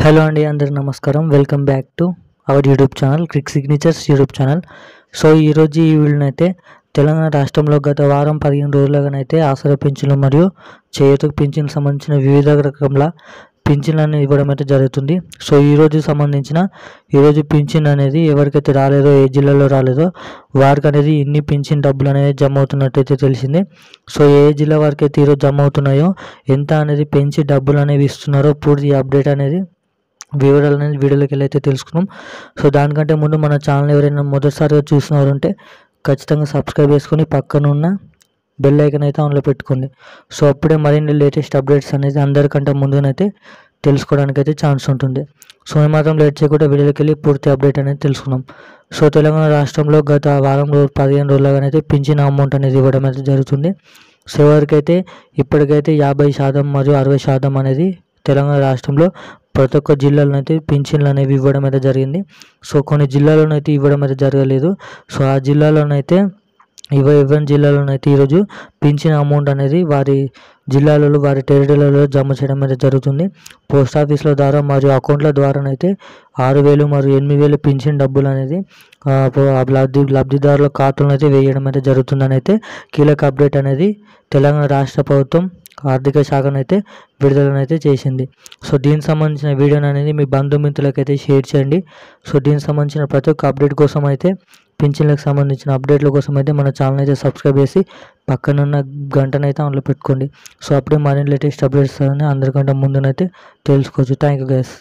Hello అండి, అందరికి నమస్కారం. Welcome back to our YouTube channel quick signatures YouTube channel. So ఈరోజు ఈ వీడియోనైతే తెలంగాణ రాష్ట్రంలో గత వారం 15 రోజులుగానైతే ఆసరా పింఛన్లు మరియు చేయూత పింఛన్లకు సంబంధించిన వివిధ రకముల పింఛన్లను ఇవ్వడం అయితే జరుగుతుంది. సో ఈరోజు పింఛన్ అనేది ఎవరికైతే రాలేదో, ఏ జిల్లాలో రాలేదో వారికి అనేది ఇన్ని పింఛన్ డబ్బులు అనేది జమ అవుతున్నట్టయితే తెలిసింది. సో ఏ జిల్లా వారికి అయితే ఈరోజు జమ అవుతున్నాయో, ఎంత అనేది పెంచి డబ్బులు అనేవి ఇస్తున్నారో పూర్తి అప్డేట్ అనేది వివరాలు అనేది వీడియోలోకి వెళ్ళి అయితే తెలుసుకున్నాం. సో దానికంటే ముందు మన ఛానల్ ఎవరైనా మొదటిసారిగా చూసినారంటే ఖచ్చితంగా సబ్స్క్రైబ్ చేసుకొని పక్కన ఉన్న బెల్ ఐకాన్ అయితే ఆన్లో పెట్టుకోండి. సో అప్పుడే మరిన్ని లేటెస్ట్ అప్డేట్స్ అనేది అందరికంటే ముందునైతే తెలుసుకోవడానికి అయితే ఛాన్స్ ఉంటుంది. సో ఏమాత్రం లేట్ చేయకుండా వీడియోలోకి వెళ్ళి పూర్తి అప్డేట్ అనేది తెలుసుకున్నాం. సో తెలంగాణ రాష్ట్రంలో గత వారం 15 రోజులుగానైతే పింఛన్ అమౌంట్ అనేది ఇవ్వడం అయితే జరుగుతుంది. సో ఎవరికైతే ఇప్పటికైతే 50% మరియు 60% అనేది తెలంగాణ రాష్ట్రంలో ప్రతి ఒక్క జిల్లాలోనైతే పింఛన్లు అనేవి ఇవ్వడం అయితే జరిగింది. సో కొన్ని జిల్లాలోనైతే ఇవ్వడం అయితే జరగలేదు. సో ఆ జిల్లాలోనైతే ఇవ్వని జిల్లాలోనైతే ఈరోజు పింఛన్ అమౌంట్ అనేది వారి జిల్లాలలో, వారి టెరిటరీలలో జమ చేయడం అయితే జరుగుతుంది. పోస్ట్ ఆఫీసుల ద్వారా మరియు అకౌంట్ల ద్వారానైతే 6,000 మరియు 8,000 పింఛన్ డబ్బులు అనేది లబ్ధిదారుల ఖాతాలను అయితే వేయడం అయితే జరుగుతుందని అయితే కీలక అప్డేట్ అనేది తెలంగాణ రాష్ట్ర ప్రభుత్వం ఆర్థిక శాఖనైతే విడుదలనైతే చేసింది. సో దీనికి సంబంధించిన వీడియోని అనేది మీ బంధుమిత్రులకైతే షేర్ చేయండి. సో దీనికి సంబంధించిన ప్రతి ఒక్క అప్డేట్ కోసం అయితే, పింఛన్లకు సంబంధించిన అప్డేట్ల కోసం అయితే మన ఛానల్ అయితే సబ్స్క్రైబ్ చేసి పక్కనున్న గంటనైతే ఆన్లో పెట్టుకోండి. సో అప్పుడే మరిన్ని లేటెస్ట్ అప్డేట్స్ అని అందరికంటే ముందునైతే తెలుసుకోవచ్చు. Thank you guys.